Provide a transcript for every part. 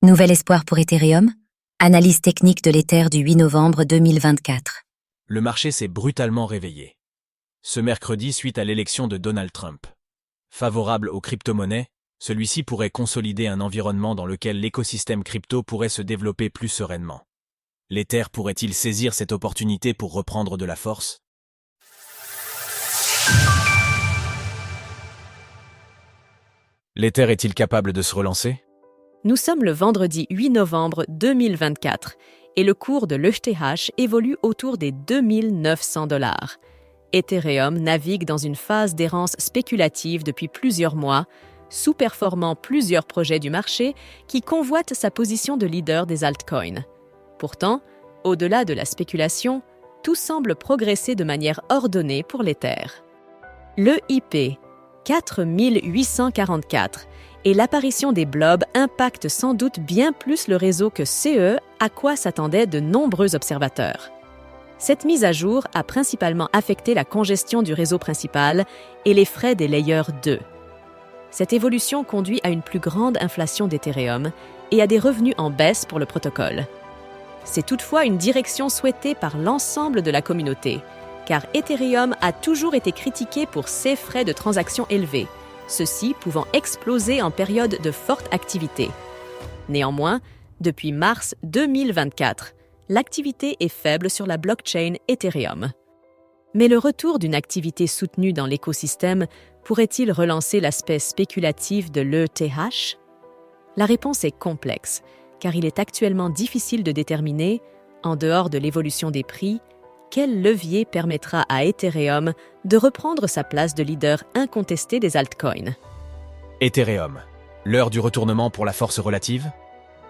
Nouvel espoir pour Ethereum? Analyse technique de l'Ether du 8 novembre 2024. Le marché s'est brutalement réveillé. Ce mercredi, suite à l'élection de Donald Trump. Favorable aux crypto-monnaies, celui-ci pourrait consolider un environnement dans lequel l'écosystème crypto pourrait se développer plus sereinement. L'Ether pourrait-il saisir cette opportunité pour reprendre de la force? L'Ether est-il capable de se relancer? Nous sommes le vendredi 8 novembre 2024 et le cours de l'ETH évolue autour des 2900 $. Ethereum navigue dans une phase d'errance spéculative depuis plusieurs mois, sous-performant plusieurs projets du marché qui convoitent sa position de leader des altcoins. Pourtant, au-delà de la spéculation, tout semble progresser de manière ordonnée pour l'Ether. Le IP 4844 et l'apparition des blobs impactent sans doute bien plus le réseau que CE, à quoi s'attendaient de nombreux observateurs. Cette mise à jour a principalement affecté la congestion du réseau principal et les frais des layers 2. Cette évolution conduit à une plus grande inflation d'Ethereum et à des revenus en baisse pour le protocole. C'est toutefois une direction souhaitée par l'ensemble de la communauté, car Ethereum a toujours été critiqué pour ses frais de transaction élevés, ceux-ci pouvant exploser en période de forte activité. Néanmoins, depuis mars 2024, l'activité est faible sur la blockchain Ethereum. Mais le retour d'une activité soutenue dans l'écosystème pourrait-il relancer l'aspect spéculatif de l'ETH? La réponse est complexe, car il est actuellement difficile de déterminer, en dehors de l'évolution des prix, quel levier permettra à Ethereum de reprendre sa place de leader incontesté des altcoins. Ethereum, l'heure du retournement pour la force relative?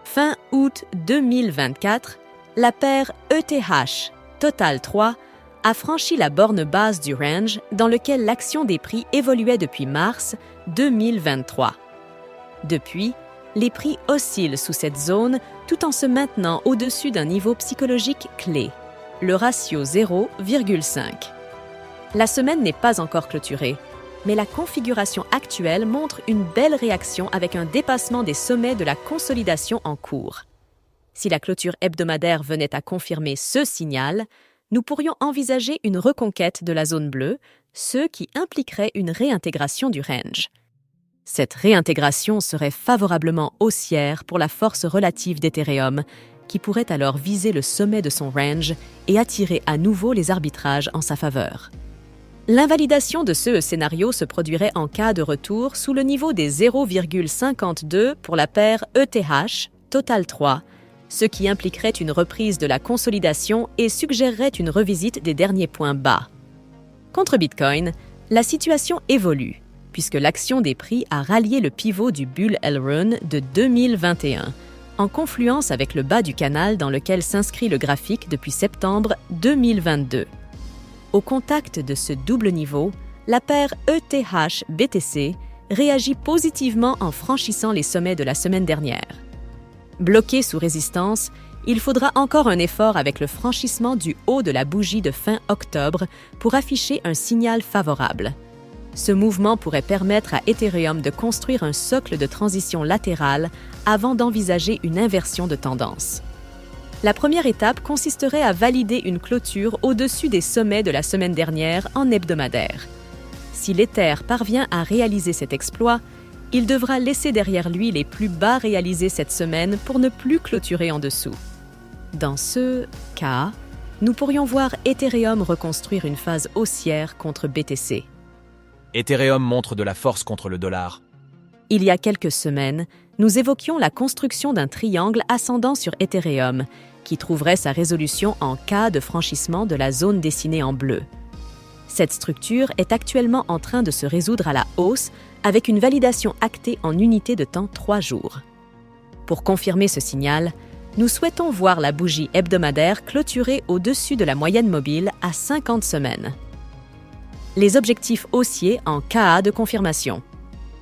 Fin août 2024, la paire ETH Total 3 a franchi la borne basse du range dans lequel l'action des prix évoluait depuis mars 2023. Depuis, les prix oscillent sous cette zone tout en se maintenant au-dessus d'un niveau psychologique clé, le ratio 0,5. La semaine n'est pas encore clôturée, mais la configuration actuelle montre une belle réaction avec un dépassement des sommets de la consolidation en cours. Si la clôture hebdomadaire venait à confirmer ce signal, nous pourrions envisager une reconquête de la zone bleue, ce qui impliquerait une réintégration du range. Cette réintégration serait favorablement haussière pour la force relative d'Ethereum, qui pourrait alors viser le sommet de son range et attirer à nouveau les arbitrages en sa faveur. L'invalidation de ce scénario se produirait en cas de retour sous le niveau des 0,52 pour la paire ETH Total 3, ce qui impliquerait une reprise de la consolidation et suggérerait une revisite des derniers points bas. Contre Bitcoin, la situation évolue, puisque l'action des prix a rallié le pivot du bull run de 2021, en confluence avec le bas du canal dans lequel s'inscrit le graphique depuis septembre 2022. Au contact de ce double niveau, la paire ETH-BTC réagit positivement en franchissant les sommets de la semaine dernière. Bloqué sous résistance, il faudra encore un effort avec le franchissement du haut de la bougie de fin octobre pour afficher un signal favorable. Ce mouvement pourrait permettre à Ethereum de construire un socle de transition latérale avant d'envisager une inversion de tendance. La première étape consisterait à valider une clôture au-dessus des sommets de la semaine dernière en hebdomadaire. Si l'Ether parvient à réaliser cet exploit, il devra laisser derrière lui les plus bas réalisés cette semaine pour ne plus clôturer en dessous. Dans ce cas, nous pourrions voir Ethereum reconstruire une phase haussière contre BTC. Ethereum montre de la force contre le dollar. Il y a quelques semaines, nous évoquions la construction d'un triangle ascendant sur Ethereum, qui trouverait sa résolution en cas de franchissement de la zone dessinée en bleu. Cette structure est actuellement en train de se résoudre à la hausse avec une validation actée en unité de temps 3 jours. Pour confirmer ce signal, nous souhaitons voir la bougie hebdomadaire clôturer au-dessus de la moyenne mobile à 50 semaines. Les objectifs haussiers en KA de confirmation.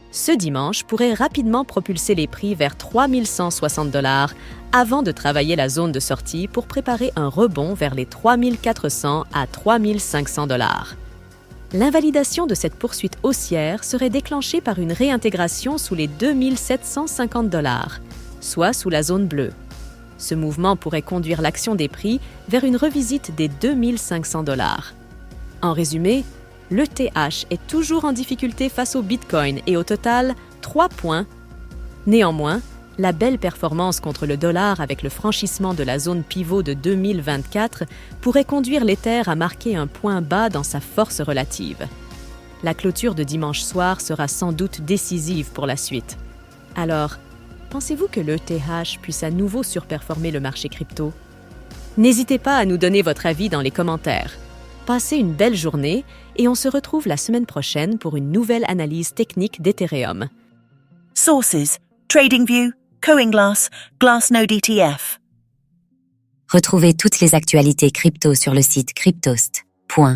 Ce dimanche pourrait rapidement propulser les prix vers 3160 $ avant de travailler la zone de sortie pour préparer un rebond vers les 3400 à 3500 $. L'invalidation de cette poursuite haussière serait déclenchée par une réintégration sous les 2750 $, soit sous la zone bleue. Ce mouvement pourrait conduire l'action des prix vers une revisite des 2500 $. En résumé, l'ETH est toujours en difficulté face au Bitcoin et au total 3 points. Néanmoins, la belle performance contre le dollar avec le franchissement de la zone pivot de 2024 pourrait conduire l'Ether à marquer un point bas dans sa force relative. La clôture de dimanche soir sera sans doute décisive pour la suite. Alors, pensez-vous que l'ETH puisse à nouveau surperformer le marché crypto? N'hésitez pas à nous donner votre avis dans les commentaires. Passez une belle journée et on se retrouve la semaine prochaine pour une nouvelle analyse technique d'Ethereum. Sources: TradingView, CoinGlass, Glassnode ETF. Retrouvez toutes les actualités crypto sur le site cryptost.fr.